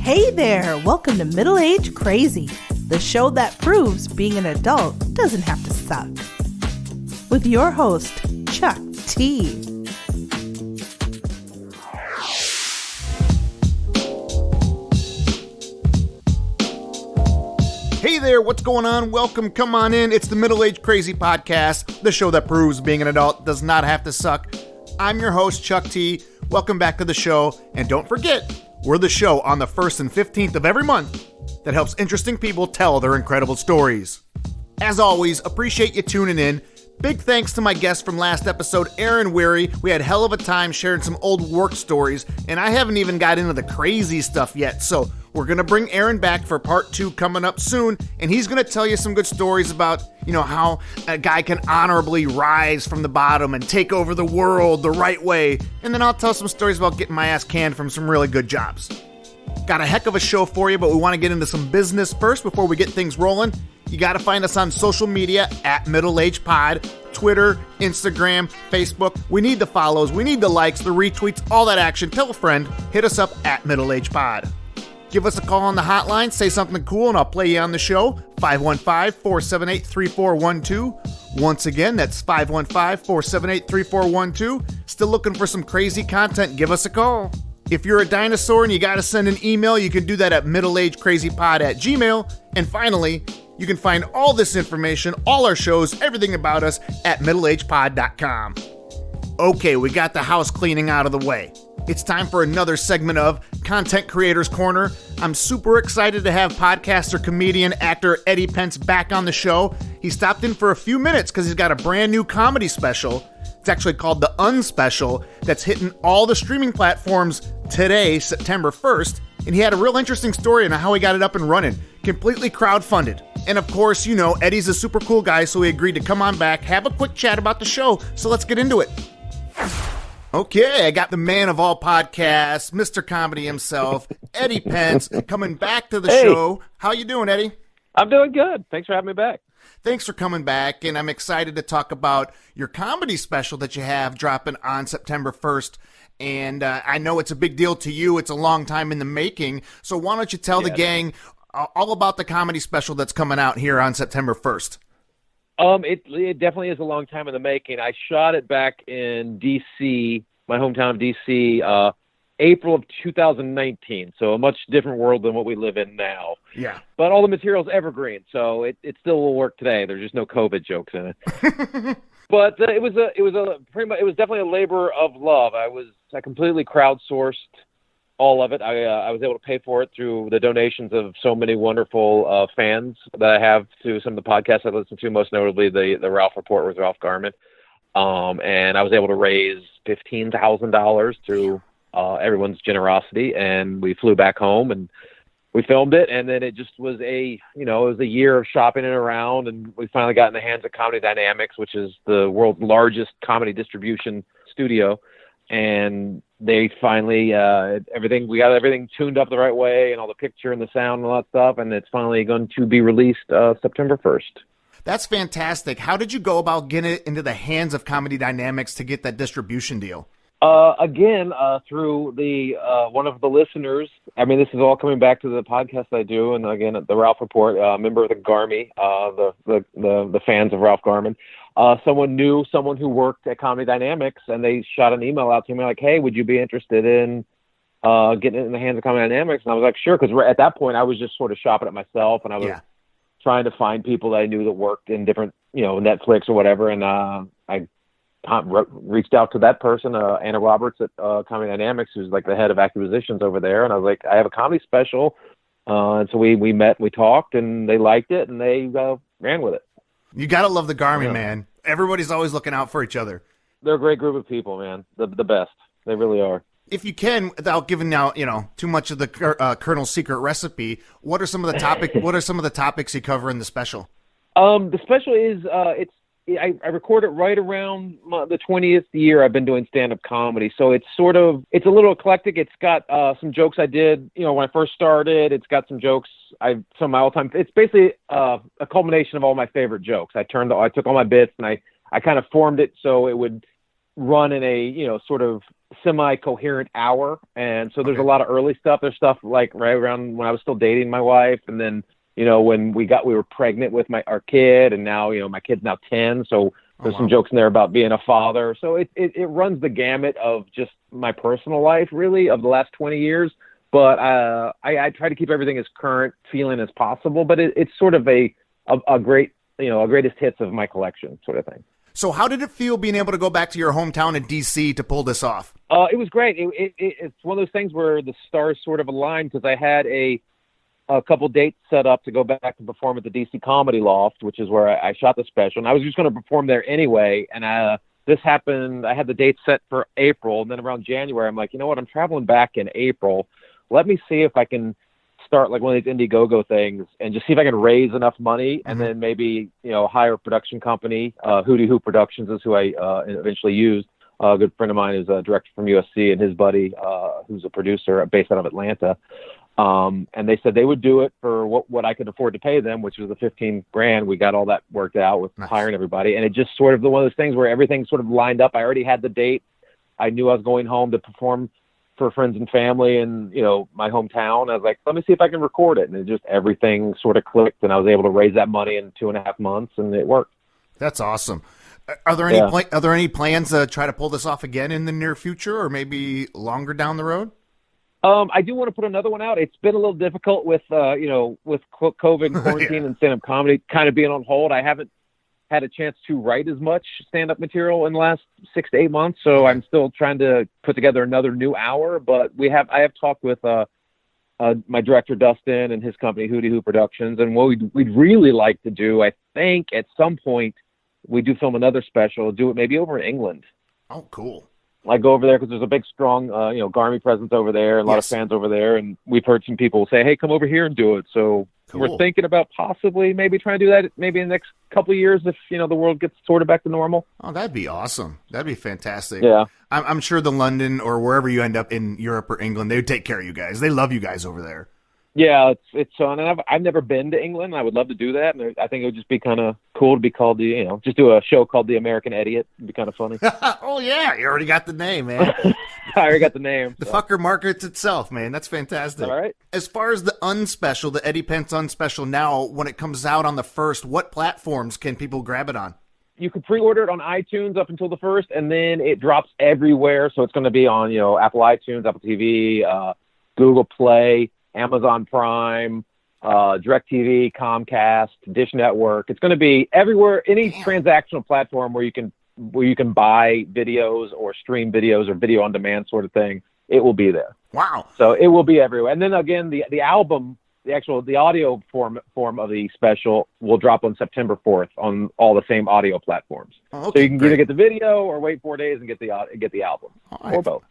Hey there! Welcome to Middle Age Crazy, the show that proves being an adult doesn't have to suck. With your host, Chuck T. Hey there, what's going on? Welcome, come on in. It's the Middle Age Crazy Podcast, the show that proves being an adult does not have to suck. I'm your host, Chuck T. Welcome back to the show, and don't forget, we're the show on the 1st and 15th of every month that helps interesting people tell their incredible stories. As always, appreciate you tuning in. Big thanks to my guest from last episode, Aaron Weary. We had hell of a time sharing some old work stories, and I haven't even got into the crazy stuff yet, so we're going to bring Aaron back for part 2 coming up soon, and he's going to tell you some good stories about, how a guy can honorably rise from the bottom and take over the world the right way, and then I'll tell some stories about getting my ass canned from some really good jobs. Got a heck of a show for you, but we want to get into some business first before we get things rolling. You got to find us on social media at Middle Age Pod, Twitter, Instagram, Facebook. We need the follows, we need the likes, the retweets, all that action. Tell a friend, hit us up at Middle Age Pod. Give us a call on the hotline, say something cool, and I'll play you on the show. 515-478-3412. Once again, that's 515-478-3412. Still looking for some crazy content? Give us a call. If you're a dinosaur and you got to send an email, you can do that at middleagecrazypod@gmail. And finally, you can find all this information, all our shows, everything about us at middleagepod.com. Okay, we got the house cleaning out of the way. It's time for another segment of Content Creators Corner. I'm super excited to have podcaster, comedian, actor Eddie Pence back on the show. He stopped in for a few minutes because he's got a brand new comedy special. It's actually called The Unspecial, that's hitting all the streaming platforms today, September 1st. And he had a real interesting story on how he got it up and running. Completely crowdfunded. And of course, Eddie's a super cool guy, so he agreed to come on back, have a quick chat about the show. So let's get into it. Okay, I got the man of all podcasts, Mr. Comedy himself, Eddie Pence, coming back to the show. How you doing, Eddie? I'm doing good. Thanks for having me back. Thanks for coming back, and I'm excited to talk about your comedy special that you have dropping on September 1st. And I know it's a big deal to you. It's a long time in the making. So why don't you tell the gang all about the comedy special that's coming out here on September 1st? It definitely is a long time in the making. I shot it back in D.C., my hometown of D.C., April of 2019, so a much different world than what we live in now. Yeah. But all the material's evergreen, so it still will work today. There's just no COVID jokes in it. But it was definitely a labor of love. I completely crowdsourced all of it. I was able to pay for it through the donations of so many wonderful fans that I have to some of the podcasts I listen to, most notably the Ralph Report with Ralph Garman. And I was able to raise $15,000 through everyone's generosity, and we flew back home and we filmed it. And then it just was it was a year of shopping it around, and we finally got in the hands of Comedy Dynamics, which is the world's largest comedy distribution studio. And they finally, we got everything tuned up the right way, and all the picture and the sound and all that stuff, and it's finally going to be released September 1st. That's fantastic. How did you go about getting it into the hands of Comedy Dynamics to get that distribution deal? Through the one of the listeners. I mean, this is all coming back to the podcast I do, and again, the Ralph Report, member of the Garmy, the fans of Ralph Garman. Someone knew someone who worked at Comedy Dynamics, and they shot an email out to me like, hey, would you be interested in getting it in the hands of Comedy Dynamics? And I was like, sure, because at that point I was just sort of shopping it myself, and I was trying to find people that I knew that worked in different, Netflix or whatever, and I reached out to that person, Anna Roberts at Comedy Dynamics, who's like the head of acquisitions over there, and I was like, I have a comedy special, and so we met, we talked, and they liked it, and they ran with it. You gotta love the Garmy, man. Everybody's always looking out for each other. They're a great group of people, man. The best. They really are. If you can, without giving out, too much of the Colonel's secret recipe, what are some of the topics you cover in the special? The special is I record it right around the 20th year I've been doing stand-up comedy. So it's a little eclectic. It's got some jokes I did, when I first started. It's got some jokes some of my all-time. It's basically a culmination of all my favorite jokes. I took all my bits and I kind of formed it so it would run in a, sort of semi-coherent hour. And so there's a lot of early stuff. There's stuff like right around when I was still dating my wife, and then when we were pregnant with our kid, and now my kid's now 10, so there's some jokes in there about being a father. So it runs the gamut of just my personal life, really, of the last 20 years. But I try to keep everything as current feeling as possible. But it's sort of a great, a greatest hits of my collection sort of thing. So how did it feel being able to go back to your hometown in D.C. to pull this off? It was great. It's one of those things where the stars sort of aligned, because I had a couple dates set up to go back and perform at the DC Comedy Loft, which is where I shot the special. And I was just going to perform there anyway. And this happened. I had the date set for April. And then around January, I'm like, you know what? I'm traveling back in April. Let me see if I can start like one of these Indiegogo things and just see if I can raise enough money, and then maybe, hire a production company. Hootie Hoo Productions is who I eventually used. A good friend of mine is a director from USC, and his buddy, who's a producer based out of Atlanta. And they said they would do it for what I could afford to pay them, which was the $15,000. We got all that worked out with hiring everybody. And it just sort of one of those things where everything sort of lined up. I already had the date. I knew I was going home to perform for friends and family in, my hometown. I was like, let me see if I can record it. And it just, everything sort of clicked, and I was able to raise that money in 2.5 months, and it worked. That's awesome. Are there any plans to try to pull this off again in the near future, or maybe longer down the road? I do want to put another one out. It's been a little difficult with COVID and quarantine and stand-up comedy kind of being on hold. I haven't had a chance to write as much stand-up material in the last 6 to 8 months, so I'm still trying to put together another new hour. But I have talked with my director Dustin and his company Hootie Hoo Productions, and what we'd really like to do, I think, at some point, we do film another special, do it maybe over in England. Oh, cool. Like go over there, because there's a big, strong, Garmy presence over there, and a lot of fans over there. And we've heard some people say, hey, come over here and do it. So we're thinking about possibly maybe trying to do that maybe in the next couple of years if, the world gets sort of back to normal. Oh, that'd be awesome. That'd be fantastic. Yeah. I'm sure the London or wherever you end up in Europe or England, they would take care of you guys. They love you guys over there. Yeah, it's fun, and I've never been to England. I would love to do that, and I think it would just be kind of cool to be called just do a show called The American Idiot. It'd be kind of funny. Oh yeah, you already got the name, man. I already got the name. The fucker markets itself, man. That's fantastic. All right. As far as the Unspecial, the Eddie Pence Unspecial, now when it comes out on the 1st, what platforms can people grab it on? You can pre-order it on iTunes up until the 1st, and then it drops everywhere. So it's going to be on Apple iTunes, Apple TV, Google Play, Amazon Prime, DirecTV, Comcast, Dish Network. It's going to be everywhere, any transactional platform where you can buy videos or stream videos or video on demand sort of thing. It will be there. Wow. So it will be everywhere. And then again, the album, the audio form of the special will drop on September 4th on all the same audio platforms. Oh, okay, so you can either get the video or wait 4 days and get the album, or both.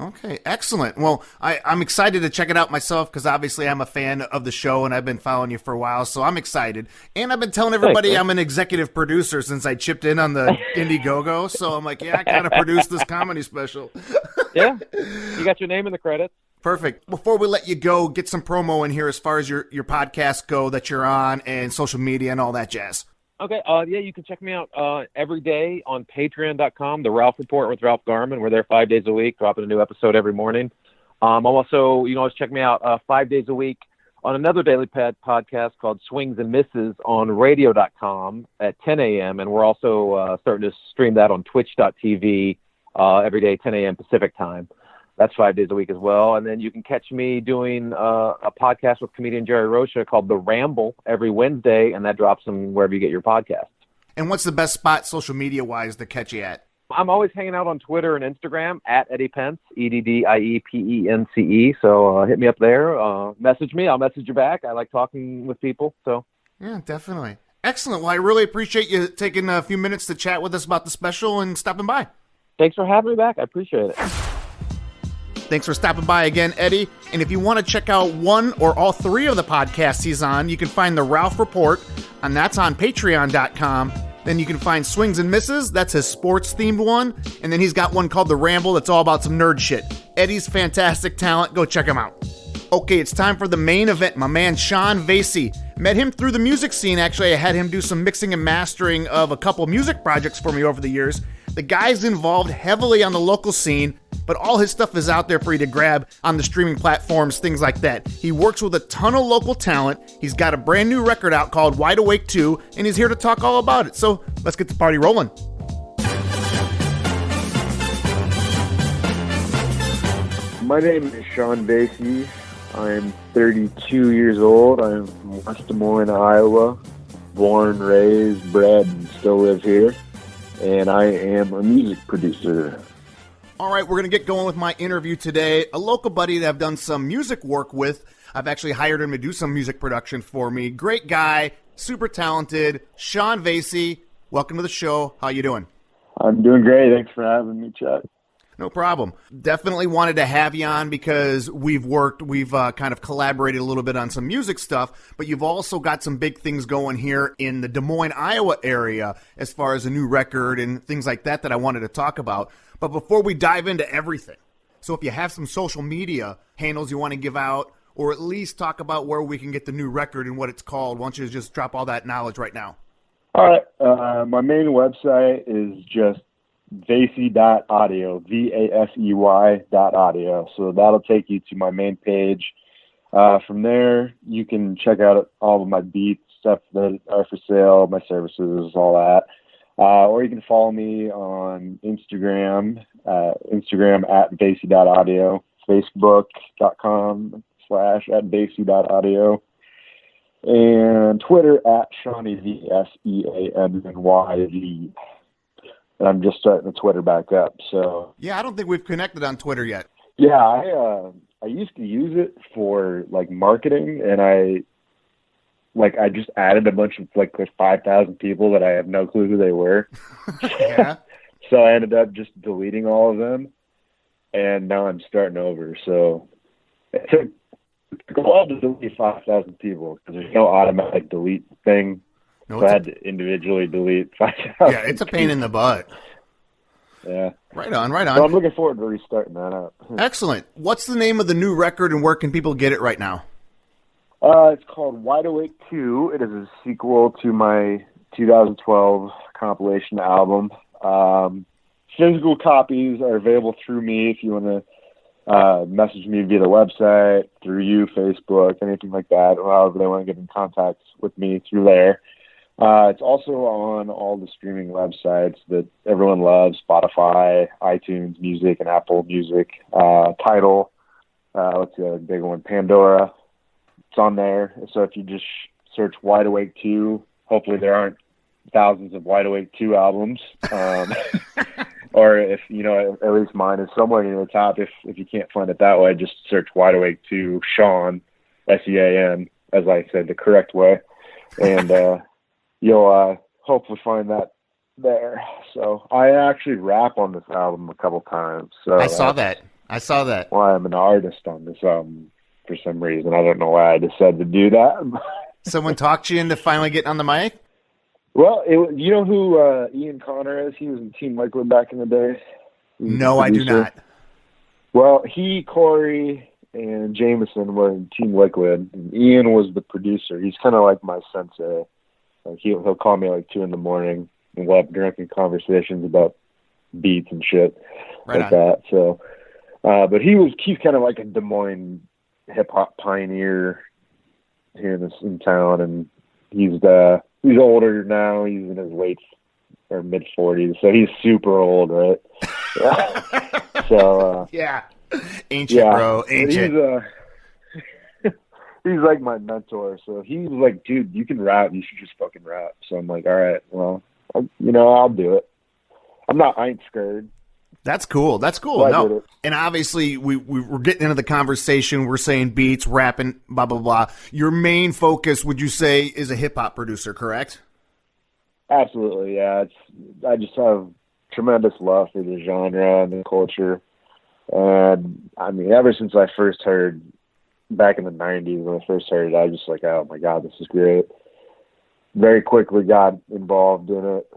Okay, excellent. Well, I'm excited to check it out myself, because obviously I'm a fan of the show and I've been following you for a while, so I'm excited. And I've been telling everybody I'm an executive producer since I chipped in on the Indiegogo, so I'm like, I kind of produced this comedy special. Yeah, you got your name in the credits. Perfect. Before we let you go, get some promo in here as far as your podcasts go that you're on and social media and all that jazz. Okay. You can check me out every day on patreon.com, The Ralph Report with Ralph Garman. We're there 5 days a week, dropping a new episode every morning. I'm also, you can always check me out 5 days a week on another daily podcast called Swings and Misses on radio.com at 10 a.m. And we're also starting to stream that on twitch.tv every day, 10 a.m. Pacific time. That's 5 days a week as well. And then you can catch me doing a podcast with comedian Jerry Rocha called The Ramble every Wednesday, and that drops them wherever you get your podcasts. And what's the best spot social media-wise to catch you at? I'm always hanging out on Twitter and Instagram at Eddie Pence, EDDIEPENCE. So hit me up there. Message me. I'll message you back. I like talking with people. So yeah, definitely. Excellent. Well, I really appreciate you taking a few minutes to chat with us about the special and stopping by. Thanks for having me back. I appreciate it. Thanks for stopping by again, Eddie. And if you want to check out one or all three of the podcasts he's on, you can find The Ralph Report, and that's on patreon.com. Then you can find Swings and Misses, that's his sports-themed one. And then he's got one called The Ramble that's all about some nerd shit. Eddie's fantastic talent. Go check him out. Okay, it's time for the main event. My man, Sean Vasey. Met him through the music scene, actually. I had him do some mixing and mastering of a couple music projects for me over the years. The guy's involved heavily on the local scene, but all his stuff is out there for you to grab on the streaming platforms, things like that. He works with a ton of local talent. He's got a brand new record out called Wide Awake 2, and he's here to talk all about it. So let's get the party rolling. My name is Sean Vasey. I'm 32 years old. I'm from West Des Moines, Iowa. Born, raised, bred, and still live here. And I am a music producer. All right, we're going to get going with my interview today. A local buddy that I've done some music work with. I've actually hired him to do some music production for me. Great guy, super talented. Sean Vasey, welcome to the show. How you doing? I'm doing great. Thanks for having me, Chuck. No problem. Definitely wanted to have you on because we've kind of collaborated a little bit on some music stuff, but you've also got some big things going here in the Des Moines, Iowa area as far as a new record and things like that I wanted to talk about. But before we dive into everything, so if you have some social media handles you want to give out, or at least talk about where we can get the new record and what it's called, why don't you just drop all that knowledge right now? All right. My main website is just Vasey.audio, Vasey.audio. So that'll take you to my main page. From there, you can check out all of my beats, stuff that are for sale, my services, all that. Or you can follow me on Instagram at Vasey.audio, Facebook.com/@Vasey.audio, and Twitter at Shawnee V, SEANNYV. And I'm just starting the Twitter back up. So yeah, I don't think we've connected on Twitter yet. Yeah, I used to use it for like marketing, and I just added a bunch of like 5,000 people that I have no clue who they were. Yeah. So I ended up just deleting all of them, and now I'm starting over. So it took a while to delete 5,000 people because there's no automatic delete thing. No, so I had to individually delete 5,000. Yeah, it's a pain in the butt. Yeah. Right on. So I'm looking forward to restarting that up. Excellent. What's the name of the new record and where can people get it right now? It's called Wide Awake 2. It is a sequel to my 2012 compilation album. Physical copies are available through me if you want to message me via the website, through you, Facebook, anything like that, or however they want to get in contact with me through there. It's also on all the streaming websites that everyone loves, Spotify, iTunes Music, and Apple Music. Tidal, what's the other big one? Pandora. It's on there. So if you just search Wide Awake 2, hopefully there aren't thousands of Wide Awake 2 albums. Or if, at least mine is somewhere near the top. If you can't find it that way, just search Wide Awake 2 Sean, SEAN, as I said, the correct way. And you'll hopefully find that there. So I actually rap on this album a couple times. So I saw that. Why I'm an artist on this album for some reason. I don't know why I decided to do that. Someone talked you into finally getting on the mic? Well, you know who Ian Connor is? He was in Team Liquid back in the day. No, I do not. Well, Corey, and Jameson were in Team Liquid, and Ian was the producer. He's kind of like my sensei. Like he'll call me like 2 a.m, and we'll have drinking conversations about beats and shit that. So, but he's kind of like a Des Moines hip hop pioneer here in town, and he's older now. He's in his late or mid 40s, so he's super old, right? Yeah. So yeah, ancient, bro, ancient. He's like my mentor, so he's like, dude, you can rap. You should just fucking rap. So I'm like, all right, well, I'll do it. I ain't scared. That's cool. So no, and obviously we're getting into the conversation. We're saying beats, rapping, blah blah blah. Your main focus, would you say, is a hip hop producer, correct? Absolutely, yeah. I just have tremendous love for the genre and the culture, and I mean, ever since I first heard. Back in the 90s when I first heard it, I was just like, oh my God, this is great. Very quickly got involved in it,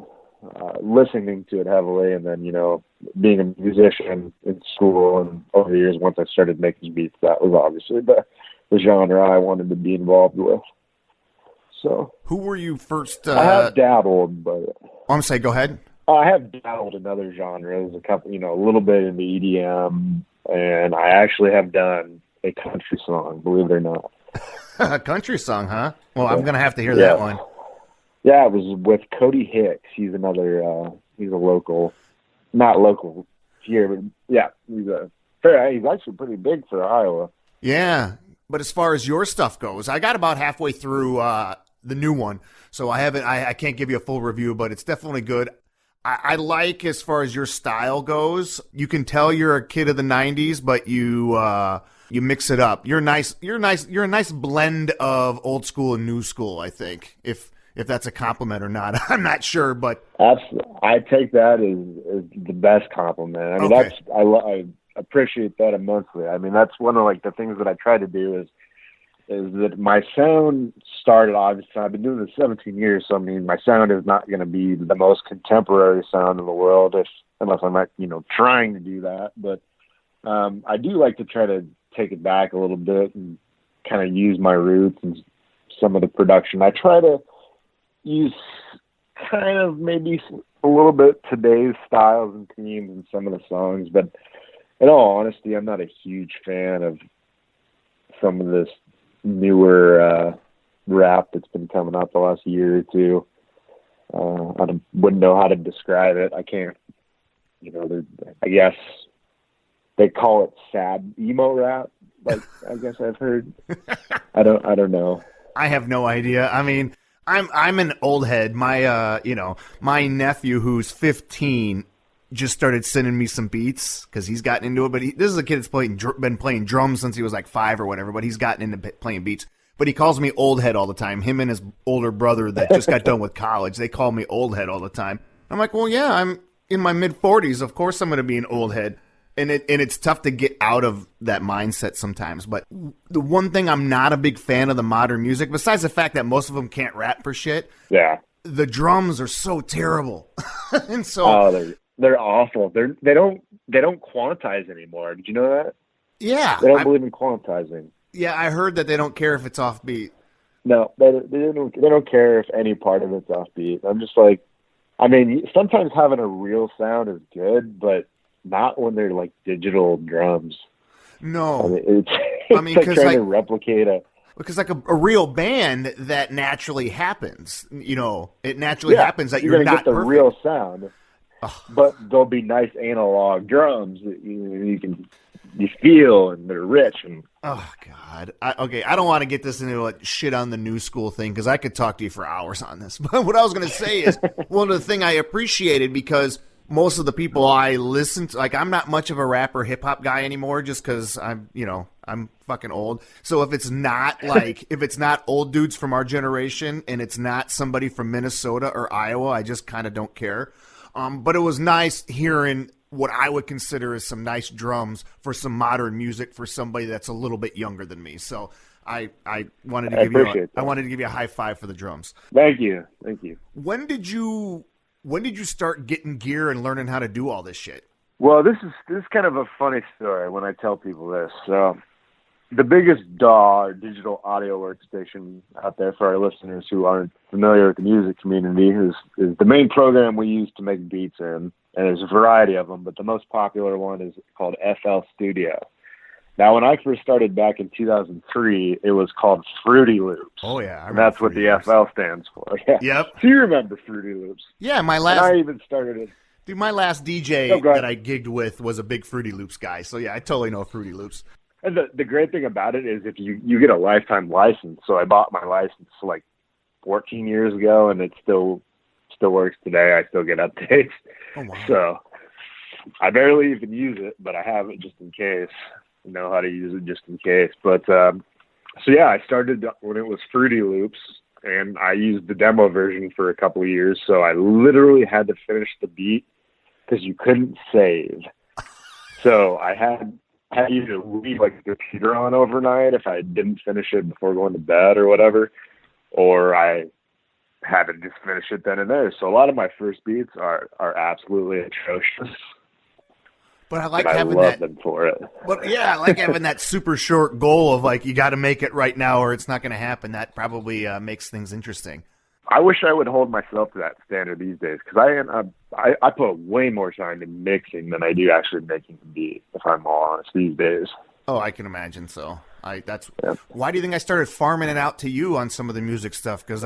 listening to it heavily, and then, being a musician in school and over the years, once I started making beats, that was obviously the genre I wanted to be involved with. So, who were you first? I have dabbled, but I'm saying, go ahead. I have dabbled in other genres, a little bit in the EDM, and I actually have done a country song, believe it or not. A country song, huh? Well, I'm going to have to hear Yeah. that one. Yeah, it was with Cody Hicks. He's another, he's a local, not local here, but yeah, he's actually pretty big for Iowa. Yeah, but as far as your stuff goes, I got about halfway through the new one, so I can't give you a full review, but it's definitely good. I like, as far as your style goes, you can tell you're a kid of the '90s, but you mix it up. You're a nice blend of old school and new school, I think. If that's a compliment or not, I'm not sure, but I take that as the best compliment. I mean, okay. I appreciate that immensely. I mean, that's one of the things that I try to do is that my sound started, obviously, I've been doing this 17 years, so I mean, my sound is not going to be the most contemporary sound in the world, unless I'm not, trying to do that. But I do like to try to take it back a little bit and kind of use my roots and some of the production. I try to use kind of maybe a little bit today's styles and themes in some of the songs, but in all honesty, I'm not a huge fan of some of this newer rap that's been coming out the last year or two. I wouldn't know how to describe it. I can't, I guess they call it sad emo rap. Like, I guess I've heard. I don't know. I have no idea. I mean, I'm an old head. My my nephew, who's 15, just started sending me some beats because he's gotten into it. But this is a kid that's been playing drums since he was like 5 or whatever. But he's gotten into playing beats. But he calls me old head all the time. Him and his older brother that just got done with college, they call me old head all the time. I'm like, well, yeah, I'm in my mid 40s. Of course, I'm going to be an old head. And it's tough to get out of that mindset sometimes. But the one thing, I'm not a big fan of the modern music, besides the fact that most of them can't rap for shit. Yeah, the drums are so terrible, and so they're awful. They don't quantize anymore. Did you know that? Yeah, they don't believe in quantizing. Yeah, I heard that they don't care if it's offbeat. No, they don't care if any part of it's offbeat. I'm just like, I mean, sometimes having a real sound is good, but not when they're like digital drums. No, I mean, it's like trying to replicate because like a real band, that naturally happens. It naturally happens that you're gonna not get the perfect. real sound, but they'll be nice analog drums that you feel, and they're rich. And oh God, I don't want to get this into like shit on the new school thing because I could talk to you for hours on this. But what I was going to say is one of the thing I appreciated, because most of the people I listen to, like, I'm not much of a rapper hip hop guy anymore, just because I'm fucking old. So if it's not old dudes from our generation and it's not somebody from Minnesota or Iowa, I just kind of don't care. But it was nice hearing what I would consider as some nice drums for some modern music for somebody that's a little bit younger than me. So I wanted to give you a high five for the drums. Thank you. When did you start getting gear and learning how to do all this shit? Well, this is kind of a funny story when I tell people this. So, the biggest DAW, or digital audio workstation, out there for our listeners who aren't familiar with the music community is the main program we use to make beats in. And there's a variety of them, but the most popular one is called FL Studio. Now, when I first started back in 2003, it was called Fruity Loops. Oh, yeah. And that's what the FL stands for. Yeah. Yep. So you remember Fruity Loops. Yeah, I even started it. Dude, my last DJ that I gigged with was a big Fruity Loops guy. So, yeah, I totally know Fruity Loops. And the great thing about it is if you get a lifetime license. So I bought my license like 14 years ago, and it still works today. I still get updates. Oh, wow. So I barely even use it, but I have it just in case. I know how to use it just in case. But so yeah, I started when it was Fruity Loops, and I used the demo version for a couple of years. So I literally had to finish the beat because you couldn't save. So I had to leave like the computer on overnight if I didn't finish it before going to bed or whatever, or I had to just finish it then and there. So a lot of my first beats are absolutely atrocious. But I like having that. I love them for it. But yeah, I like having that super short goal of like, you got to make it right now or it's not going to happen. That probably makes things interesting. I wish I would hold myself to that standard these days, because I put way more time in mixing than I do actually making the beat, if I'm all honest, these days. Oh, I can imagine so. Why do you think I started farming it out to you on some of the music stuff? Because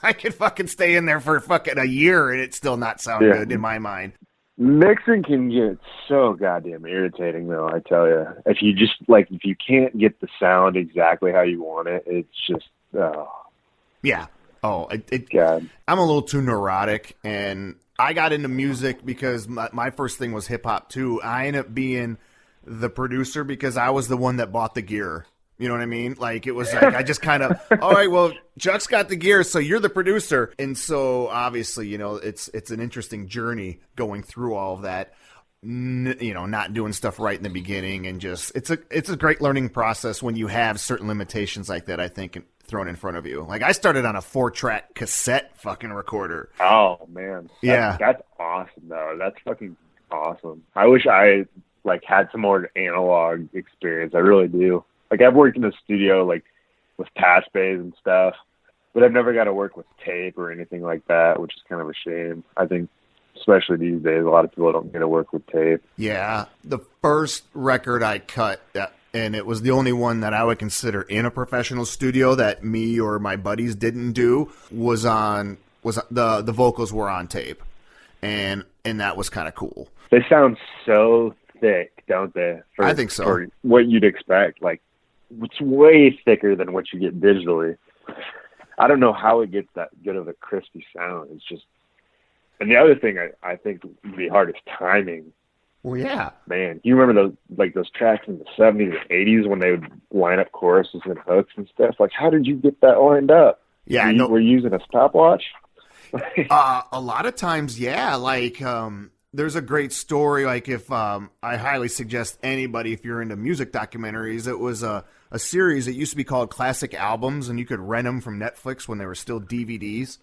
I could fucking stay in there for fucking a year and it still not sound good in my mind. Mixing can get so goddamn irritating, though, I tell you. If you can't get the sound exactly how you want it, it's just, Yeah. Oh, God. I'm a little too neurotic, and I got into music because my first thing was hip-hop, too. I ended up being the producer because I was the one that bought the gear. You know what I mean? Like, it was like, I just kind of, all right, well, Chuck's got the gear, so you're the producer. And so, obviously, it's an interesting journey going through all of that, not doing stuff right in the beginning. And just, it's a great learning process when you have certain limitations like that, I think, thrown in front of you. Like, I started on a 4-track cassette fucking recorder. Oh, man. That's awesome, though. That's fucking awesome. I wish I, had some more analog experience. I really do. Like, I've worked in the studio, with pass bays and stuff, but I've never got to work with tape or anything like that, which is kind of a shame. I think, especially these days, a lot of people don't get to work with tape. Yeah. The first record I cut, and it was the only one that I would consider in a professional studio that me or my buddies didn't do, was the vocals were on tape. And that was kind of cool. They sound so thick, don't they? I think so. For what you'd expect. It's way thicker than what you get digitally. I don't know how it gets that good of a crispy sound. It's just, and the other thing I think would be hard is timing. Well, yeah, man, you remember those tracks in the 70s and 80s when they would line up choruses and hooks and stuff? Like, how did you get that lined up? Yeah, were you using a stopwatch? A lot of times, yeah. There's a great story. If I highly suggest anybody, if you're into music documentaries, it was a series that used to be called Classic Albums, and you could rent them from Netflix when they were still DVDs.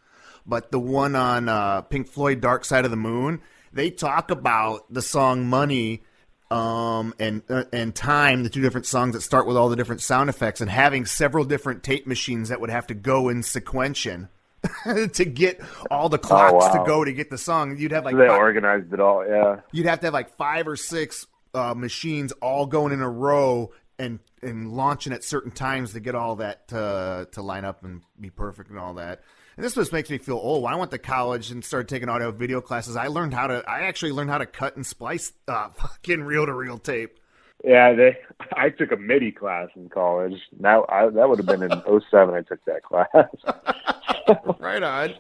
But the one on Pink Floyd, Dark Side of the Moon, they talk about the song Money and Time, the two different songs that start with all the different sound effects, and having several different tape machines that would have to go in sequential to get all the clocks to go to get the song. You'd have so they organized it all, yeah. You'd have to have 5 or 6 machines all going in a row and launching at certain times to get all that to line up and be perfect and all that. And this just makes me feel old. When I went to college and started taking audio video classes, I actually learned how to cut and splice fucking reel-to-reel tape. Yeah, I took a MIDI class in college. That would have been in 2007 I took that class. Right on.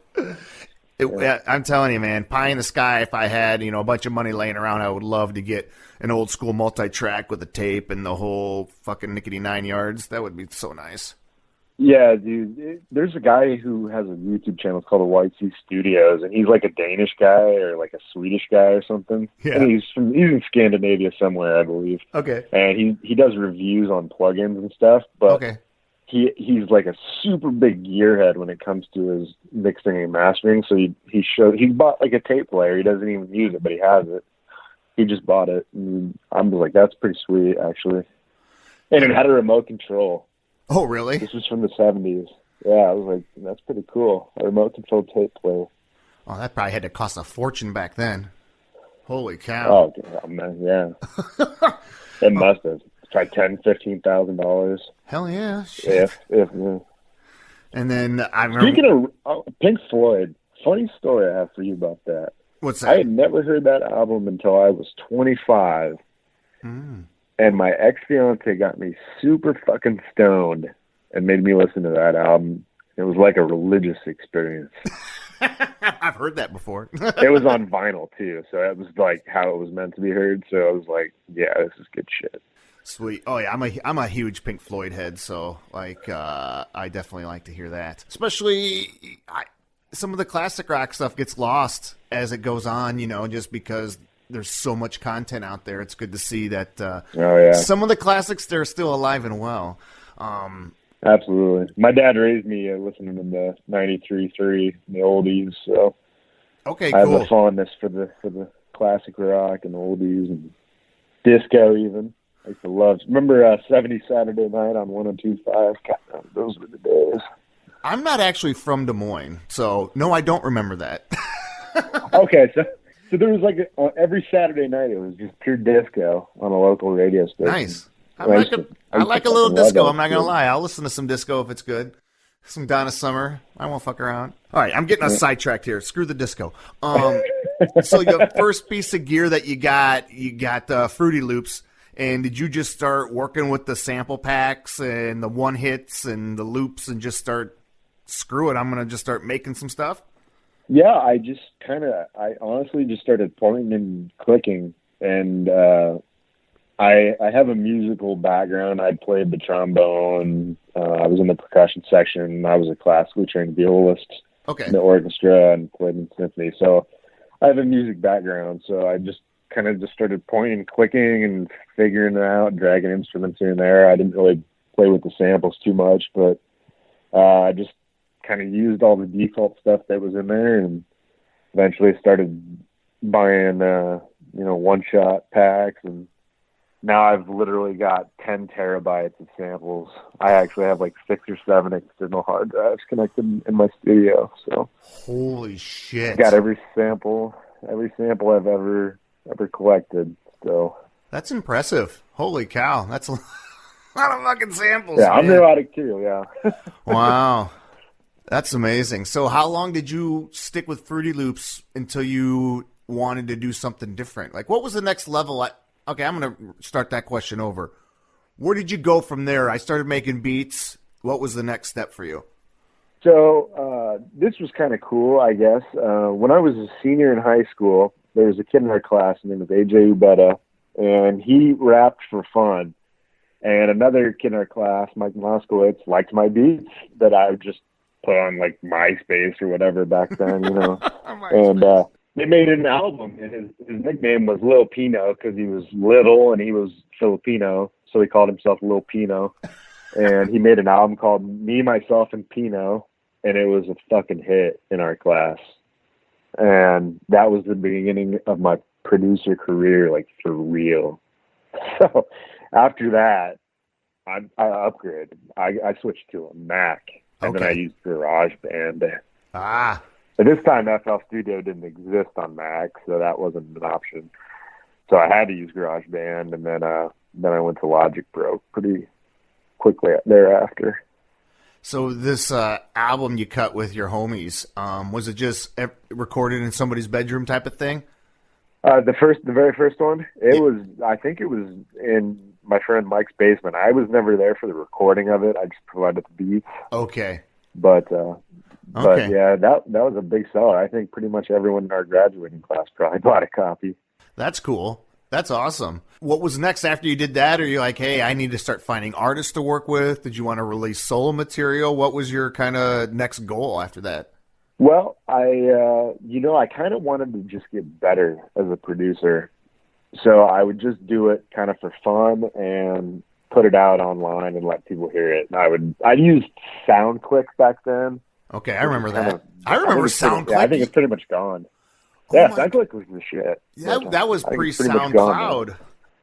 I'm telling you, man, pie in the sky. If I had, a bunch of money laying around, I would love to get an old school multi-track with a tape and the whole fucking nickety 9 yards. That would be so nice. Yeah, dude. There's a guy who has a YouTube channel called the White Sea Studios, and he's a Danish guy or a Swedish guy or something. Yeah. And he's in Scandinavia somewhere, I believe. Okay. And he does reviews on plugins and stuff, but okay. He's a super big gearhead when it comes to his mixing and mastering. So he bought a tape player. He doesn't even use it, but he has it. He just bought it. And I'm that's pretty sweet, actually. And it had a remote control. Oh, really? This was from the 70s. Yeah, I was that's pretty cool. A remote control tape player. Oh, that probably had to cost a fortune back then. Holy cow. Oh, man, yeah. It must have. It's like $10,000-$15,000. Hell yeah. If yeah. And then I remember. Speaking of Pink Floyd, funny story I have for you about that. What's that? I had never heard that album until I was 25. And my ex-fiance got me super fucking stoned and made me listen to that album. It was like a religious experience. I've heard that before. It was on vinyl, too, so it was how it was meant to be heard. So I was like, yeah, this is good shit. Sweet. Oh, yeah, I'm a huge Pink Floyd head, so, I definitely like to hear that. Especially, some of the classic rock stuff gets lost as it goes on, just because there's so much content out there. It's good to see that some of the classics, they're still alive and well. Absolutely. My dad raised me listening to the 93.3, the oldies, so okay, I cool. have a fondness for the classic rock and oldies and disco even. I used to love. Remember 70 Saturday Night on 102.5? God, those were the days. I'm not actually from Des Moines, so no, I don't remember that. Okay, so there was like every Saturday night it was just pure disco on a local radio station. Nice. I like a little disco. I'm not gonna lie. I'll listen to some disco if it's good. Some Donna Summer. I won't fuck around. All right, I'm getting us sidetracked here. Screw the disco. So your first piece of gear that you got Fruity Loops. And did you just start working with the sample packs and the one hits and the loops and just start, screw it, I'm going to just start making some stuff? Yeah, I honestly just started pointing and clicking. And I have a musical background. I played the trombone. I was in the percussion section. I was a classically trained violist in the orchestra and played in symphony. So I have a music background. So I just kind of just started pointing and clicking and figuring it out, dragging instruments here and there. I didn't really play with the samples too much, but I just kind of used all the default stuff that was in there and eventually started buying, one-shot packs. And now I've literally got 10 terabytes of samples. I actually have like 6 or 7 external hard drives connected in my studio. So holy shit. I've got every sample I've ever collected. So that's impressive. Holy cow. That's a lot of fucking samples. Yeah, man. I'm neurotic too, yeah. Wow. That's amazing. So how long did you stick with Fruity Loops until you wanted to do something different? Like, what was the next level? Okay, I'm going to start that question over. Where did you go from there? I started making beats. What was the next step for you? So this was kind of cool, I guess. When I was a senior in high school, there was a kid in our class named AJ Ubeda, and he rapped for fun. And another kid in our class, Mike Moskowitz, liked my beats that I would just put on like MySpace or whatever back then, And they made an album, and his nickname was Lil Pino because he was little and he was Filipino, so he called himself Lil Pino. And he made an album called Me, Myself, and Pino, and it was a fucking hit in our class. And that was the beginning of my producer career, like for real. So after that, I upgraded. I switched to a Mac, and then I used GarageBand. Ah. But this time, FL Studio didn't exist on Mac, so that wasn't an option. So I had to use GarageBand, and then I went to Logic Pro pretty quickly thereafter. So this album you cut with your homies, was it just recorded in somebody's bedroom type of thing? The very first one, I think it was in my friend Mike's basement. I was never there for the recording of it. I just provided the beats. Okay. But yeah, that was a big seller. I think pretty much everyone in our graduating class probably bought a copy. That's cool. That's awesome. What was next after you did that? Are you like, hey, I need to start finding artists to work with? Did you want to release solo material? What was your kind of next goal after that? Well, I kind of wanted to just get better as a producer. So I would just do it kind of for fun and put it out online and let people hear it. And I used SoundClick back then. Okay, I remember that. I remember SoundClick. I think it's pretty much gone. Yeah, SoundClick was the shit. Yeah, that was pre-SoundCloud.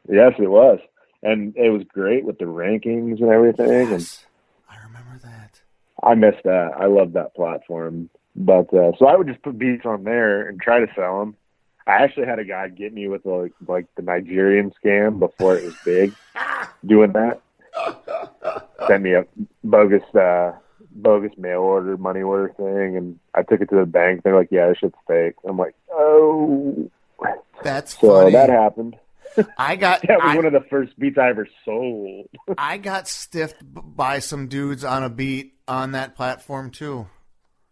Yes, it was. And it was great with the rankings and everything. Yes, I remember that. I miss that. I love that platform. But so I would just put beats on there and try to sell them. I actually had a guy get me with like the Nigerian scam before it was big, doing that. Send me a bogus mail order, money order thing, and I took it to the bank. They're like, "Yeah, this shit's fake." I'm like, "Oh, that's so funny." That happened. That was one of the first beats I ever sold. I got stiffed by some dudes on a beat on that platform too.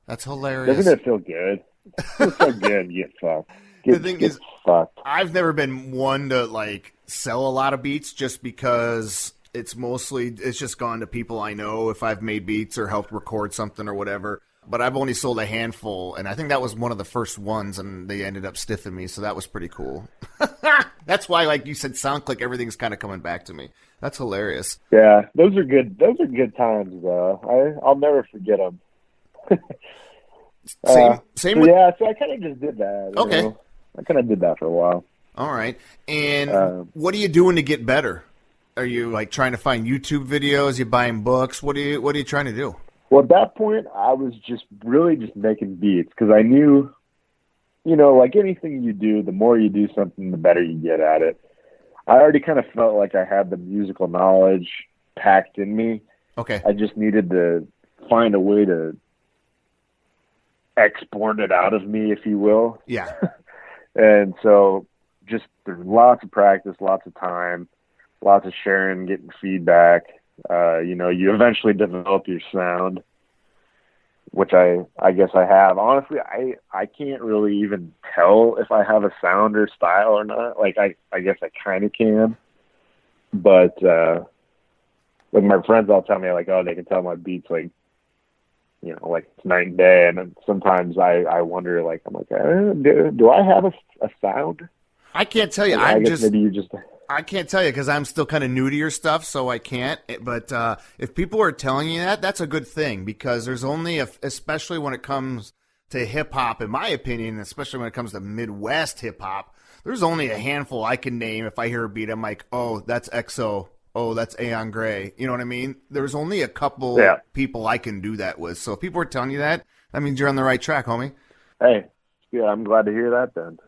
That's hilarious. Doesn't it feel good? It feels so good. You get fucked. The thing is, fucked. I've never been one to like sell a lot of beats just because it's just gone to people I know if I've made beats or helped record something or whatever. But I've only sold a handful, and I think that was one of the first ones, and they ended up stiffing me, so that was pretty cool. That's why, like you said, SoundClick, everything's kind of coming back to me. That's hilarious. Yeah, those are good. Those are good times, though. I'll never forget them. Same with... Yeah, so I kind of just did that. Okay. I kind of did that for a while. All right. And what are you doing to get better? Are you like trying to find YouTube videos? You buying books? What are you trying to do? Well, at that point, I was just really just making beats because I knew like anything you do, the more you do something, the better you get at it. I already kind of felt like I had the musical knowledge packed in me. Okay. I just needed to find a way to export it out of me, if you will. Yeah. And so just there's lots of practice, lots of time, lots of sharing, getting feedback. You eventually develop your sound, which I guess I have. Honestly, I can't really even tell if I have a sound or style or not. Like, I guess I kind of can. But, like, my friends all tell me, like, oh, they can tell my beats, like, like it's night and day. And then sometimes I wonder, like, I'm like, do I have a sound? I can't tell you. I guess maybe you just... I can't tell you because I'm still kind of new to your stuff, so I can't. But if people are telling you that, that's a good thing because there's only, especially when it comes to hip-hop, in my opinion, especially when it comes to Midwest hip-hop, there's only a handful I can name. If I hear a beat, I'm like, oh, that's EXO. Oh, that's Aeon Gray. You know what I mean? There's only a couple people I can do that with. So if people are telling you that, that means you're on the right track, homie. Hey, yeah, I'm glad to hear that then.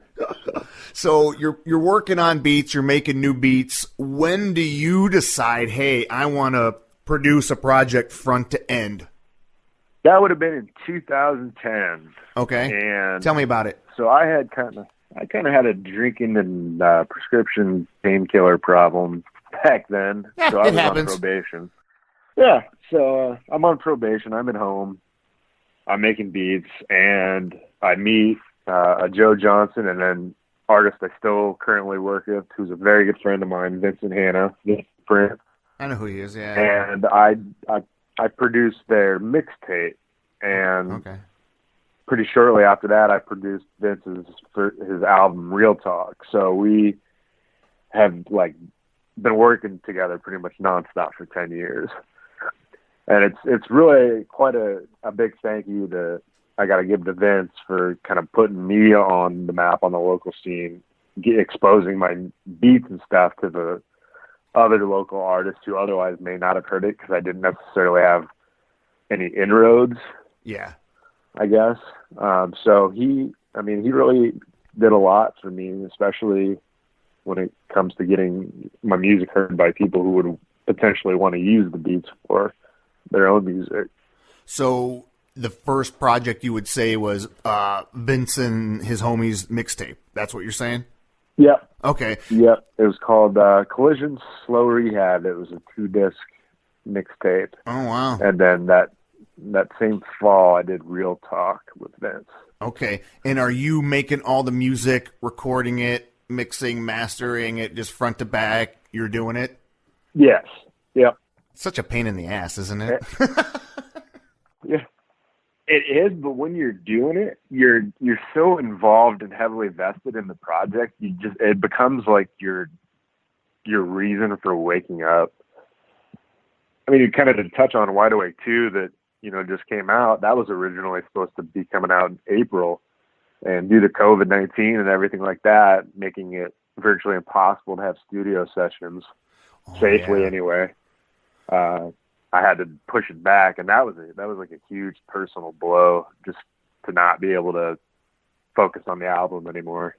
So you're working on beats, you're making new beats. When do you decide, hey, I want to produce a project front to end? That would have been in 2010. Okay. And tell me about it. So I kind of had a drinking and prescription painkiller problem back then. Yeah, so I was happens. on probation. Yeah. So I'm on probation. I'm at home. I'm making beats, and I meet Joe Johnson, and then artist I still currently work with, who's a very good friend of mine, Vincent Hanna. I know who he is, yeah. And I produced their mixtape, and pretty shortly after that, I produced Vince's his album Real Talk. So we have been working together pretty much nonstop for 10 years, and it's really quite a big thank you I got to give to Vince for kind of putting me on the map on the local scene, exposing my beats and stuff to the other local artists who otherwise may not have heard it because I didn't necessarily have any inroads. Yeah, I guess. So he really did a lot for me, especially when it comes to getting my music heard by people who would potentially want to use the beats for their own music. So the first project you would say was Vince and his homies mixtape. That's what you're saying? Yep. Okay. Yep. It was called Collision Slow Rehab. It was a 2-disc mixtape. Oh, wow. And then that same fall, I did Real Talk with Vince. Okay. And are you making all the music, recording it, mixing, mastering it, just front to back? You're doing it? Yes. Yep. Such a pain in the ass, isn't it? Yeah. It is, but when you're doing it, you're so involved and heavily vested in the project. It becomes like your reason for waking up. I mean, you kind of did touch on Wide Awake 2 that just came out. That was originally supposed to be coming out in April, and due to COVID-19 and everything like that, making it virtually impossible to have studio sessions safely anyway. I had to push it back, and that was like a huge personal blow, just to not be able to focus on the album anymore.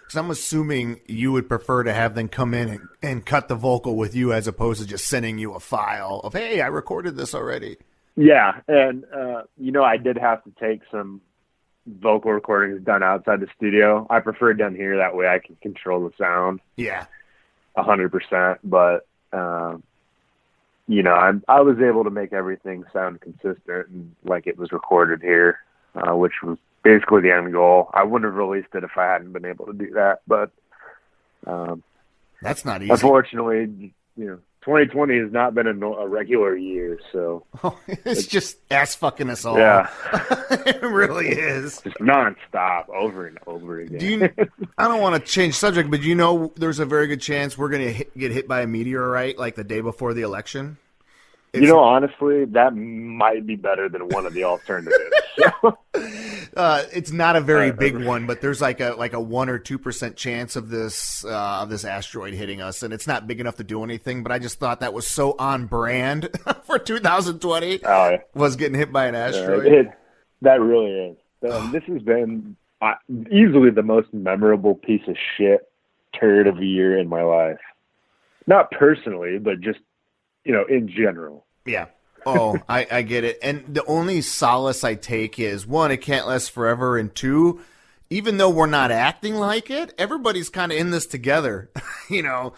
Because I'm assuming you would prefer to have them come in and cut the vocal with you as opposed to just sending you a file of, hey, I recorded this already. Yeah, and I did have to take some vocal recordings done outside the studio. I prefer it done here, that way I can control the sound. Yeah, 100%. But I was able to make everything sound consistent and like it was recorded here, which was basically the end goal. I wouldn't have released it if I hadn't been able to do that, but that's not easy. Unfortunately, 2020 has not been a regular year, so it's just ass fucking us all. Yeah, it really is. Just nonstop, over and over again. I don't want to change subject, but there's a very good chance we're going to get hit by a meteorite like the day before the election. Honestly, that might be better than one of the alternatives. It's not a very big one, but there's like a 1 or 2% chance of this asteroid hitting us, and it's not big enough to do anything. But I just thought that was so on brand for 2020. Was getting hit by an asteroid. That really is. This has been easily the most memorable piece of shit turd of a year in my life. Not personally, but just, in general. Yeah. Oh, I get it. And the only solace I take is, one, it can't last forever, and two, even though we're not acting like it, everybody's kind of in this together. No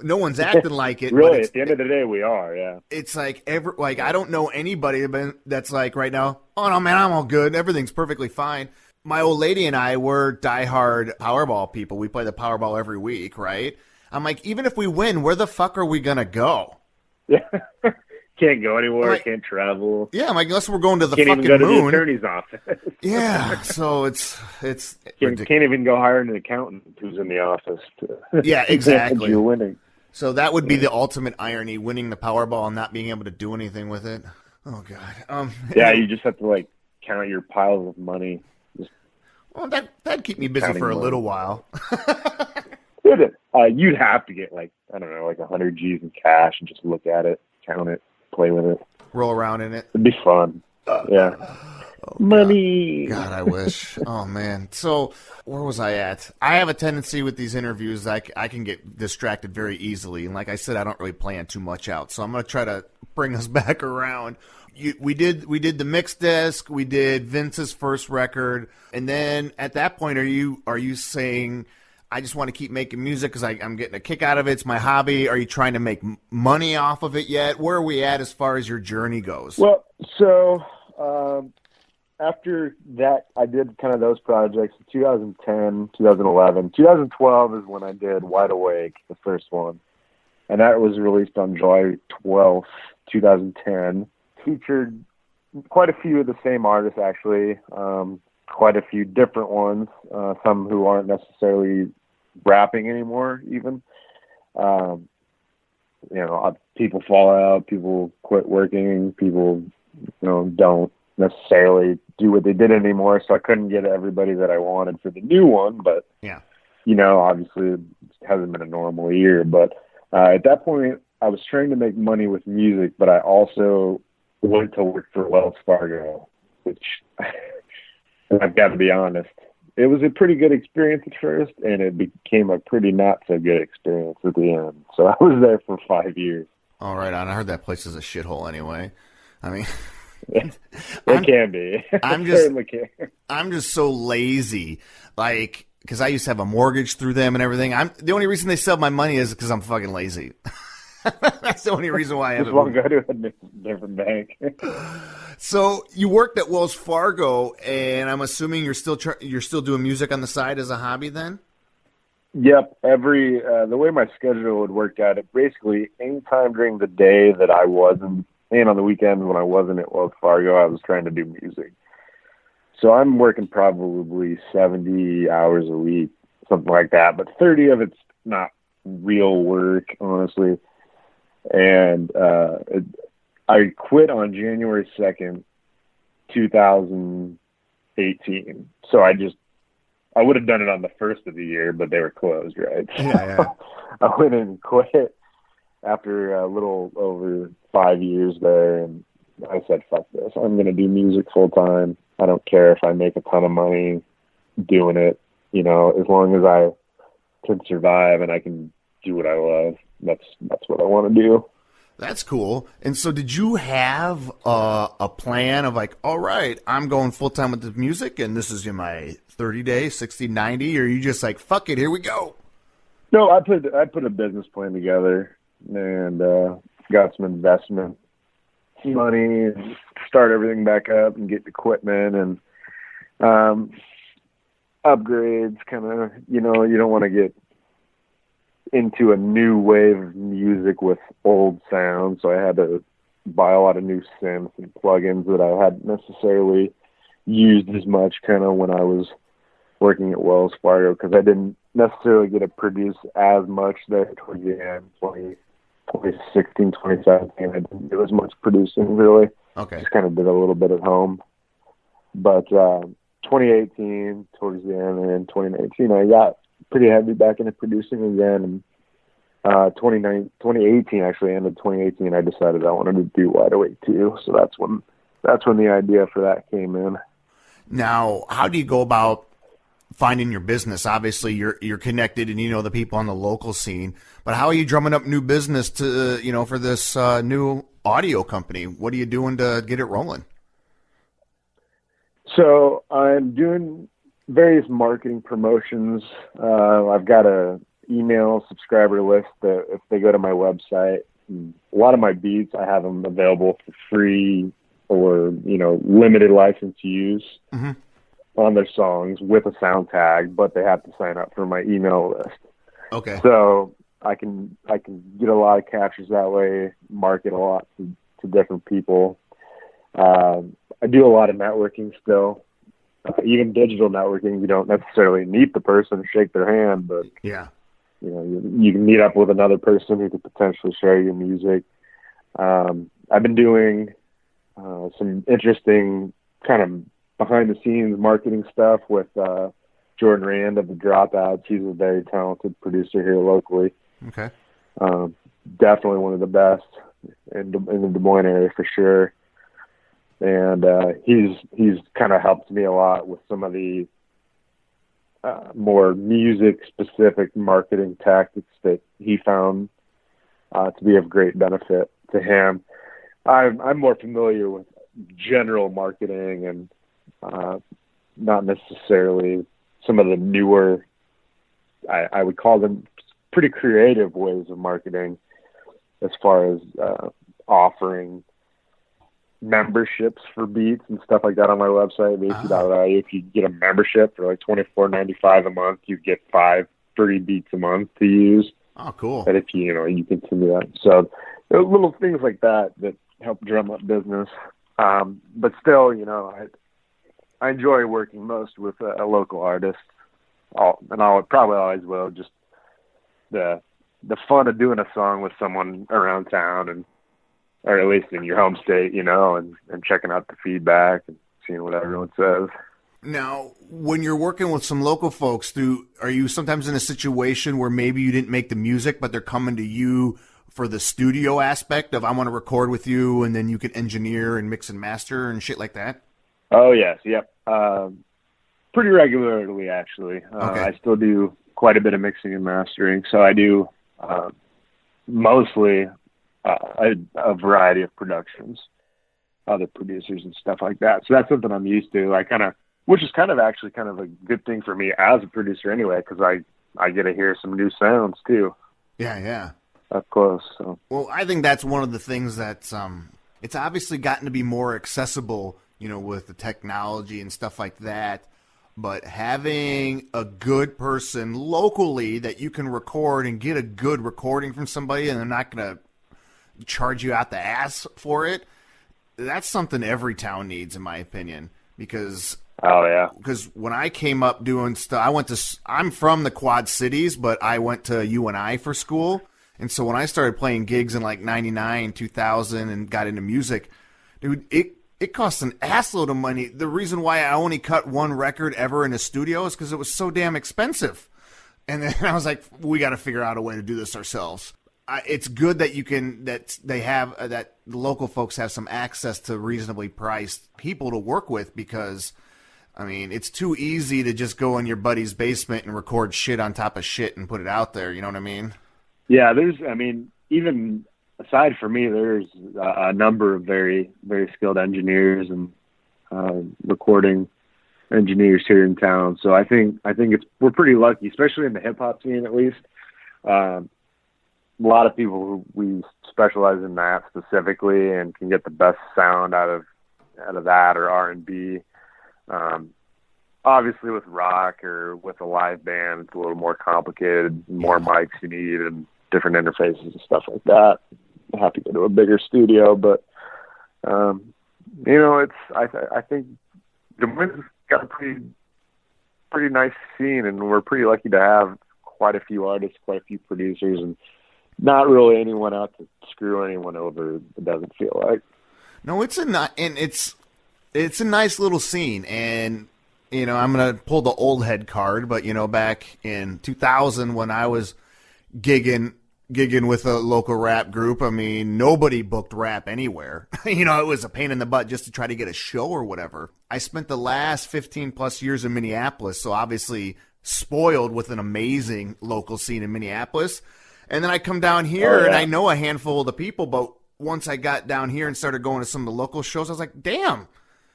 one's acting like it. Really, but at the end of the day, we are, yeah. It's like, I don't know anybody that's like right now, oh, no, man, I'm all good. Everything's perfectly fine. My old lady and I were diehard Powerball people. We play the Powerball every week, right? I'm like, even if we win, where the fuck are we going to go? Yeah. Can't go anywhere, can't travel. Yeah, I'm like, unless we're going to the can't fucking even go moon. To the attorney's office. Yeah, so it's can't even go hire an accountant who's in the office. Yeah, exactly. You're winning. So that would be the ultimate irony, winning the Powerball and not being able to do anything with it. Oh, God. Yeah, you just have to, count your piles of money. Well, that'd keep me busy for a little while. You'd have to get, 100 G's in cash and just look at it, count it, play with it. Roll around in it. It'd be fun. Yeah. Oh, money. God, I wish. Oh, man. So where was I at? I have a tendency with these interviews, I can get distracted very easily. And like I said, I don't really plan too much out. So I'm going to try to bring us back around. We did the mix disc. We did Vince's first record. And then at that point, are you saying, I just want to keep making music because I'm getting a kick out of it. It's my hobby. Are you trying to make money off of it yet? Where are we at as far as your journey goes? Well, so after that, I did kind of those projects in 2010, 2011. 2012 is when I did Wide Awake, the first one. And that was released on July 12th, 2010. Featured quite a few of the same artists, actually. Quite a few different ones. Some who aren't necessarily rapping anymore, even. People fall out, people quit working, people, don't necessarily do what they did anymore. So I couldn't get everybody that I wanted for the new one, but yeah, obviously it hasn't been a normal year. But at that point, I was trying to make money with music, but I also went to work for Wells Fargo, which I've got to be honest, it was a pretty good experience at first, and it became a pretty not so good experience at the end. So I was there for 5 years. All right, I heard that place is a shithole anyway. I mean, it can be. I'm just so lazy, because I used to have a mortgage through them and everything. The only reason they sell my money is because I'm fucking lazy. That's the only reason why I haven't. Just want to go to a different bank. So you worked at Wells Fargo, and I'm assuming you're still doing music on the side as a hobby then? Yep. The way my schedule would work out, it basically any time during the day that I wasn't, and on the weekends when I wasn't at Wells Fargo, I was trying to do music. So I'm working probably 70 hours a week, something like that. But 30 of it's not real work, honestly. And I quit on January 2nd, 2018. So I would have done it on the first of the year, but they were closed, right? Yeah. I went and quit after a little over 5 years there, and I said, fuck this. I'm going to do music full time. I don't care if I make a ton of money doing it, as long as I can survive and I can do what I love. That's what I want to do. That's cool. And so did you have a plan of all right, I'm going full time with the music and this is in my 30 days, 60, 90, or you just fuck it, here we go? No, I put a business plan together and got some investment money and start everything back up and get equipment and upgrades, kind of, you don't want to get into a new wave of music with old sound, so I had to buy a lot of new synths and plugins that I hadn't necessarily used as much kind of when I was working at Wells Fargo, because I didn't necessarily get to produce as much there towards the end, 2016, 2017. I didn't do as much producing, really. Okay. Just kind of did a little bit at home. But 2018, towards the end, and in 2019, I got pretty heavy back into producing again. And 2018 actually ended 2018. I decided I wanted to do Wide Awake too. So that's when the idea for that came in. Now, how do you go about finding your business? Obviously, you're connected and you know the people on the local scene, but how are you drumming up new business to for this new audio company? What are you doing to get it rolling? So I'm doing various marketing promotions. I've got a email subscriber list that if they go to my website, a lot of my beats, I have them available for free or, limited license use on their songs with a sound tag, but they have to sign up for my email list. Okay. So I can get a lot of captures that way, market a lot to different people. I do a lot of networking still. Even digital networking, you don't necessarily meet the person or shake their hand, but yeah, you can meet up with another person who could potentially share your music. I've been doing some interesting kind of behind the scenes marketing stuff with Jordan Rand of the Dropouts. He's a very talented producer here locally. Okay. Definitely one of the best in the Des Moines area for sure. And he's kind of helped me a lot with some of the more music-specific marketing tactics that he found to be of great benefit to him. I'm more familiar with general marketing and not necessarily some of the newer, I would call them pretty creative ways of marketing as far as offering memberships for beats and stuff like that on my website, Vasey.io. If you get a membership for like $24.95 a month, you get 5 free beats a month to use. Oh, cool. And if you continue that. So there are little things like that help drum up business. But still, I enjoy working most with a local artist. And I probably always will. Just the fun of doing a song with someone around town or at least in your home state, and checking out the feedback and seeing what everyone says. Now, when you're working with some local folks, are you sometimes in a situation where maybe you didn't make the music, but they're coming to you for the studio aspect of I want to record with you, and then you can engineer and mix and master and shit like that? Oh, yes. Yep. Pretty regularly, actually. Okay. I still do quite a bit of mixing and mastering. So I do mostly a variety of productions, other producers and stuff like that. So that's something I'm used to. Which is actually a good thing for me as a producer anyway, because I get to hear some new sounds too. Yeah. Up close. So. Well, I think that's one of the things that's it's obviously gotten to be more accessible, with the technology and stuff like that. But having a good person locally that you can record and get a good recording from somebody, and they're not going to charge you out the ass for it, that's something every town needs, in my opinion. Because when I came up doing stuff, I'm from the Quad Cities, but I went to UNI for school. And so when I started playing gigs in like 99, 2000 and got into music, dude, it cost an assload of money. The reason why I only cut one record ever in a studio is because it was so damn expensive. And then I was like, we got to figure out a way to do this ourselves. It's good that that the local folks have some access to reasonably priced people to work with, because it's too easy to just go in your buddy's basement and record shit on top of shit and put it out there. You know what I mean? Yeah, even aside from me, there's a number of very, very skilled engineers and recording engineers here in town. So I think we're pretty lucky, especially in the hip hop scene, at least. A lot of people who we specialize in that specifically and can get the best sound out of that or R&B. Obviously with rock or with a live band, it's a little more complicated, more mics you need and different interfaces and stuff like that. You have to go to a bigger studio, but I think Des Moines got a pretty nice scene, and we're pretty lucky to have quite a few artists, quite a few producers, and not really anyone out to screw anyone over. It doesn't feel like. No, it's a nice little scene, and I'm gonna pull the old head card, but back in 2000 when I was gigging with a local rap group, nobody booked rap anywhere. it was a pain in the butt just to try to get a show or whatever. I spent the last 15 plus years in Minneapolis, so obviously spoiled with an amazing local scene in Minneapolis. And then I come down here and I know a handful of the people, but once I got down here and started going to some of the local shows, I was like, damn,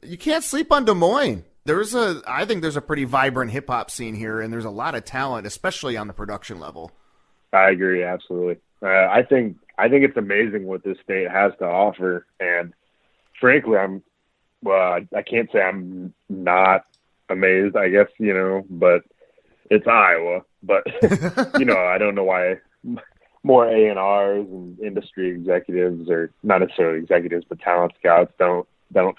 you can't sleep on Des Moines. I think there's a pretty vibrant hip hop scene here, and there's a lot of talent, especially on the production level. I agree, absolutely. I think it's amazing what this state has to offer, and frankly, I can't say I'm not amazed, I guess, but it's Iowa. But I don't know why more A&Rs and industry executives, or not necessarily executives, but talent scouts don't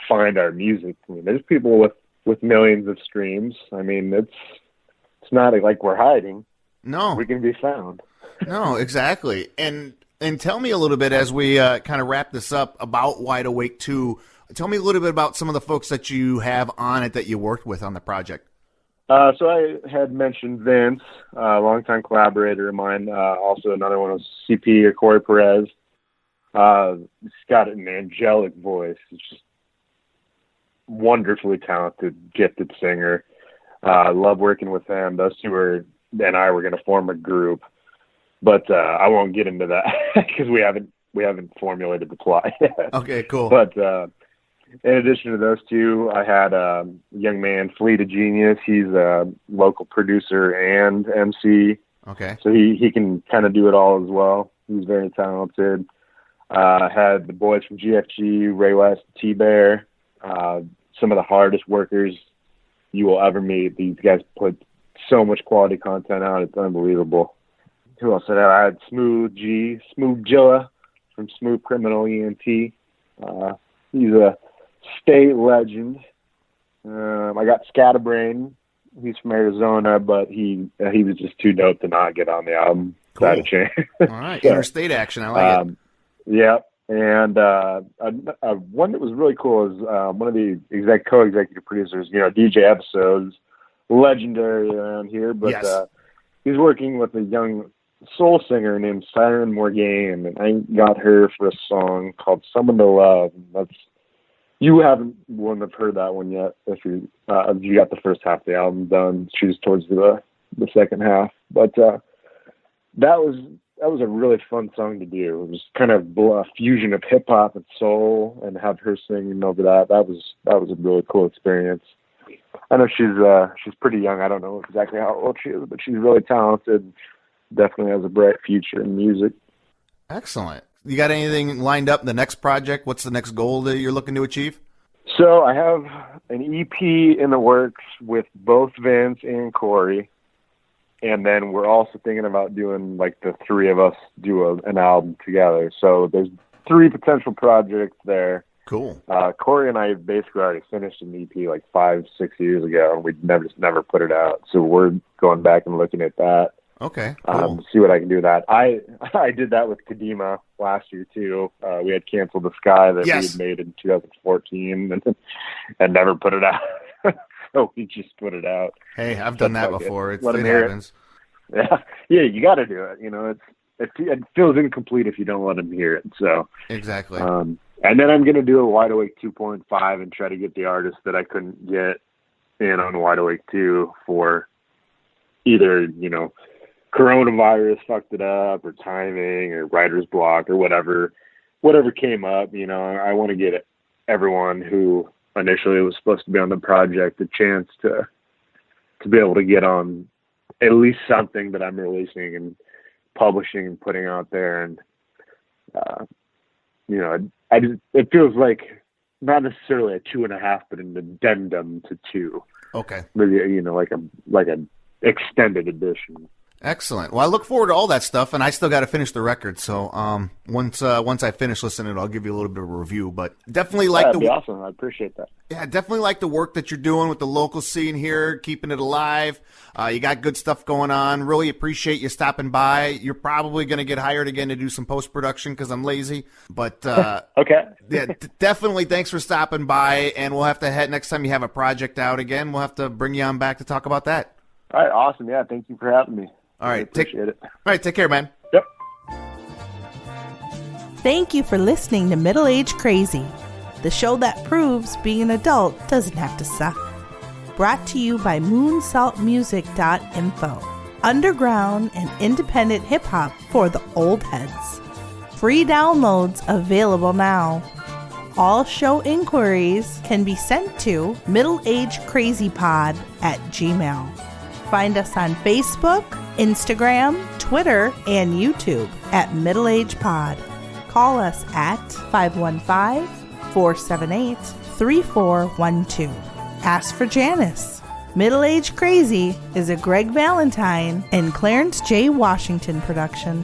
find our music. I mean, there's people with millions of streams. I mean, it's not like we're hiding. No, we can be found. No, exactly. And tell me a little bit as we kind of wrap this up about Wide Awake 2. Tell me a little bit about some of the folks that you have on it that you worked with on the project. So I had mentioned Vince, a longtime collaborator of mine. Also another one was CP or Corey Perez. He's got an angelic voice. He's just wonderfully talented, gifted singer. Love working with him. Those two and I were going to form a group. But I won't get into that because we haven't formulated the plot yet. Okay, cool. But in addition to those two, I had a young man, Fleet of Genius. He's a local producer and MC. Okay. So he can kind of do it all as well. He's very talented. Had the boys from GFG, Ray West, T-Bear, some of the hardest workers you will ever meet. These guys put so much quality content out. It's unbelievable. Who else did I have? I had Smooth Jilla from Smooth Criminal ENT. He's a state legend. I got Scatterbrain. He's from Arizona, but he was just too dope to not get on the album. Cool. Side of chain. All right, so, interstate action. I like it. Yeah, and one that was really cool is one of the co-executive producers. DJ Episodes, legendary around here, but yes. He's working with a young soul singer named Siren Morgan, and I got her for a song called "Someone to Love." You wouldn't have heard that one yet if you got the first half of the album done. She was towards the second half, but that was a really fun song to do. It was kind of a fusion of hip hop and soul, and have her singing over that. That was a really cool experience. I know she's pretty young. I don't know exactly how old she is, but she's really talented. Definitely has a bright future in music. Excellent. You got anything lined up in the next project? What's the next goal that you're looking to achieve? So I have an EP in the works with both Vince and Corey. And then we're also thinking about doing like the three of us do an album together. So there's 3 potential projects there. Cool. Corey and I basically already finished an EP like 5-6 years ago, and we never put it out. So we're going back and looking at that. Okay, cool. See what I can do with that. I did that with Kadima last year too. We had Cancel the Sky that we had made in 2014 and never put it out. So we just put it out. Hey, I've done that before. It happens. Yeah, you got to do it. It feels incomplete if you don't let them hear it. So exactly. And then I'm gonna do a Wide Awake 2.5 and try to get the artists that I couldn't get in on Wide Awake 2 for either coronavirus fucked it up, or timing, or writer's block, or whatever came up. I want to get everyone who initially was supposed to be on the project a chance to be able to get on at least something that I'm releasing and publishing and putting out there. And it feels like not necessarily a 2.5, but an addendum to 2. Okay. Maybe like an extended edition. Excellent. Well, I look forward to all that stuff, and I still got to finish the record. So once I finish listening, I'll give you a little bit of a review. But definitely that'd be awesome. I appreciate that. Yeah, definitely like the work that you're doing with the local scene here, keeping it alive. You got good stuff going on. Really appreciate you stopping by. You're probably going to get hired again to do some post production because I'm lazy. But okay. Yeah, definitely. Thanks for stopping by, and we'll have to head next time you have a project out again. We'll have to bring you on back to talk about that. All right. Awesome. Yeah. Thank you for having me. All right, appreciate it. All right, take care, man. Yep. Thank you for listening to Middle Age Crazy, the show that proves being an adult doesn't have to suck. Brought to you by moonsaltmusic.info. Underground and independent hip-hop for the old heads. Free downloads available now. All show inquiries can be sent to middleagecrazypod@gmail.com. Find us on Facebook, Instagram, Twitter, and YouTube at Middle Age Pod. Call us at 515-478-3412. Ask for Janice. Middle Age Crazy is a Greg Valentine and Clarence J. Washington production.